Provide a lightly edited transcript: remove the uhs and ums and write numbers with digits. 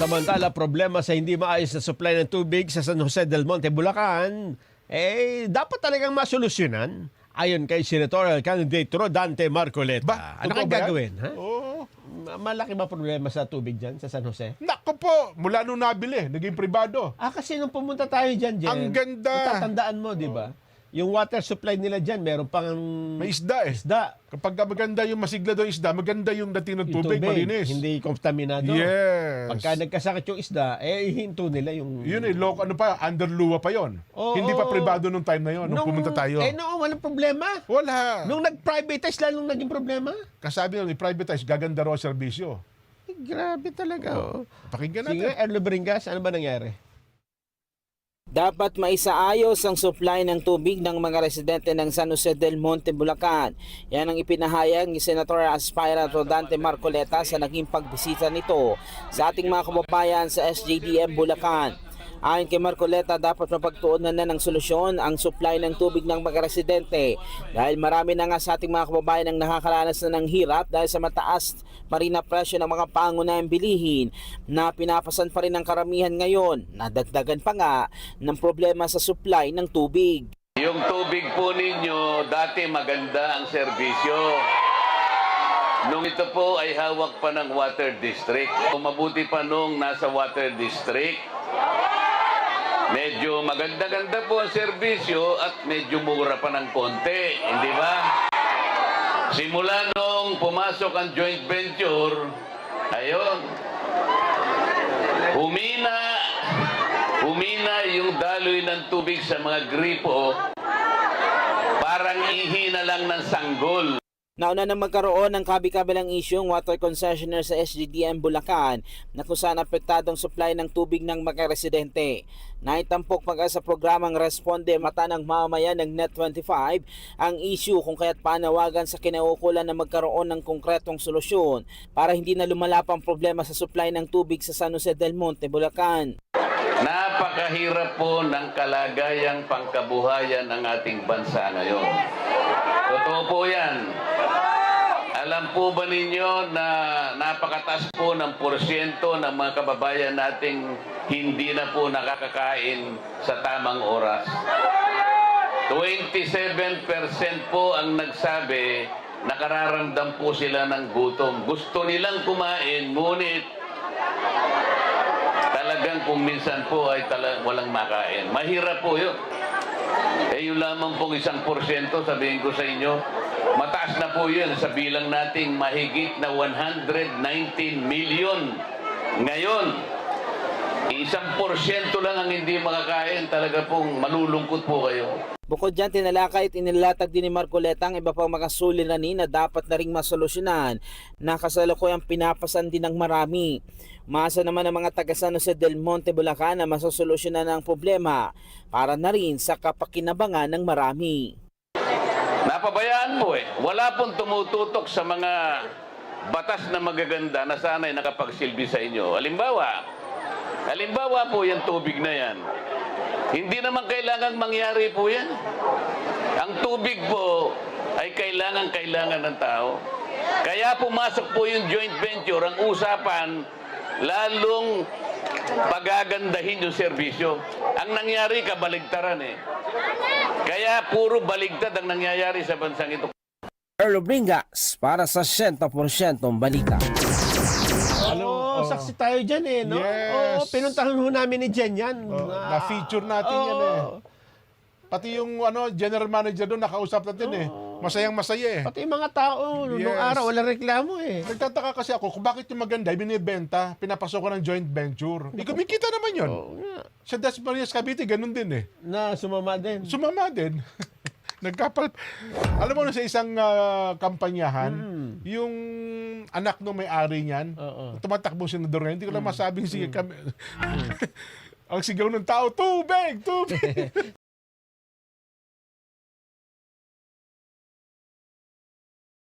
Samantala, problema sa hindi maayos na supply ng tubig sa San Jose del Monte, Bulacan, dapat talagang masolusyonan ayon kay Senatorial Candidate Rodante Marcoleta. Ano totoo kang ba yan? gagawin? Ha? Oo. Malaki ba problema sa tubig dyan sa San Jose? Nako po, mula nung nabili, naging pribado. Kasi nung pumunta tayo dyan, Jen, Ang ganda. tatandaan mo, di ba? Yung water supply nila dyan, meron pang May isda eh. isda. Kapag maganda yung masigla doon isda, maganda yung dating ng Yung tubig, malinis. hindi kontaminado. Yes. Pagka nagkasakit yung isda, ihinto nila yung... Yun eh, ano pa, under luwa pa yon. Oo. Hindi pa pribado nung time na yon, nung pumunta tayo. Noong walang problema. Wala. Nung nag-privatize, lalong naging problema. Kasabi nung i-privatize, gaganda raw ang serbisyo. Grabe talaga. Oh. Pakinggan Sige, natin. Erlo Bringas, ano ba nangyari? Dapat maisaayos ang supply ng tubig ng mga residente ng San Jose del Monte, Bulacan. Yan ang ipinahayag ni Senator Aspirant Rodante Marcoleta sa naging pagbisita nito sa ating mga kababayan sa SJDM Bulacan. Ayon kay Marcoleta, dapat mapagtuunan na ng solusyon ang supply ng tubig ng mga residente dahil marami na nga sa ating mga kababayan ang nakakaranas na ng hirap dahil sa mataas pa rin na presyo ng mga pangunahing bilihin na pinapasan pa rin ng karamihan ngayon. Nadagdagan pa nga ng problema sa supply ng tubig. Yung tubig po ninyo, dati maganda ang serbisyo. Nung ito po ay hawak pa ng Water District. Mabuti pa nung nasa Water District. Medyo maganda-ganda po ang serbisyo at medyo mura pa ng konti, hindi ba? Simula nung pumasok ang joint venture, ayun, humina yung daloy ng tubig sa mga gripo, parang ihi na lang ng sanggol. Nauna na magkaroon ng kabi-kabilang isyong water concessionaire sa SGDM Bulacan na kung saan apektadong supply ng tubig ng mga residente. Naitampok sa programang Responde Mata ng Mamamayan ng Net25 ang issue kung kaya't panawagan sa kinaukulan na magkaroon ng konkretong solusyon para hindi na lumala pang problema sa supply ng tubig sa San Jose del Monte, Bulacan. Napakahirap po ng kalagayang pangkabuhayan ng ating bansa ngayon. Totoo po yan. Alam po ba ninyo na napakataas po ng porsyento ng mga kababayan nating hindi na po nakakakain sa tamang oras? 27% po ang nagsabi nakararamdam po sila ng gutom. Gusto nilang kumain, ngunit talagang kung minsan po ay walang makain. Mahirap po yun. Yung lamang pong 1%, sabihin ko sa inyo, mataas na po yun sa bilang nating mahigit na 119 million. Ngayon, 1% lang ang hindi makakain, talaga pong malulungkot po kayo. Bukod dyan, tinalakay at inilatag din ni Marcoleta ang iba pang mga suliranin na dapat na ring masolusyonan na kasalukuyang pinapasan din ng marami. Maasa naman ang mga taga San Jose del Monte, Bulacan na masosolusyonan ang problema para na rin sa kapakinabangan ng marami. Napabayaan mo eh. Wala pong tumututok sa mga batas na magaganda na sana'y nakapagsilbi sa inyo. Halimbawa po yung tubig na yan. Hindi naman kailangang mangyari po yan. Ang tubig po ay kailangan ng tao. Kaya pumasok po yung joint venture, ang usapan, lalong pagagandahin yung serbisyo. Ang nangyari, kabaligtaran eh. Kaya puro baligtad ang nangyayari sa bansang ito. Erlo Bringas para sa 100% balita. Saksi tayo dyan no? Yes. Oo, pinuntahan ho namin ni Jen yan. Na-feature natin yan eh. Pati yung general manager doon, nakausap natin eh. Masayang-masaya eh. Pati yung mga tao, nung Yes. araw, walang reklamo eh. Nagtataka kasi ako kung bakit yung maganda, binibenta, pinapasok ko ng joint venture. Kumikita naman yun. Sa Dasmariñas, Cavite, ganun din eh. Na sumama din. Sumama din. Nagkapal. Alam mo na sa isang kampanyahan, yung anak ng may-ari niyan, tumatakbong senador ngayon, hindi ko lang masabing sige kami. Ang sigaw ng tao, tubig!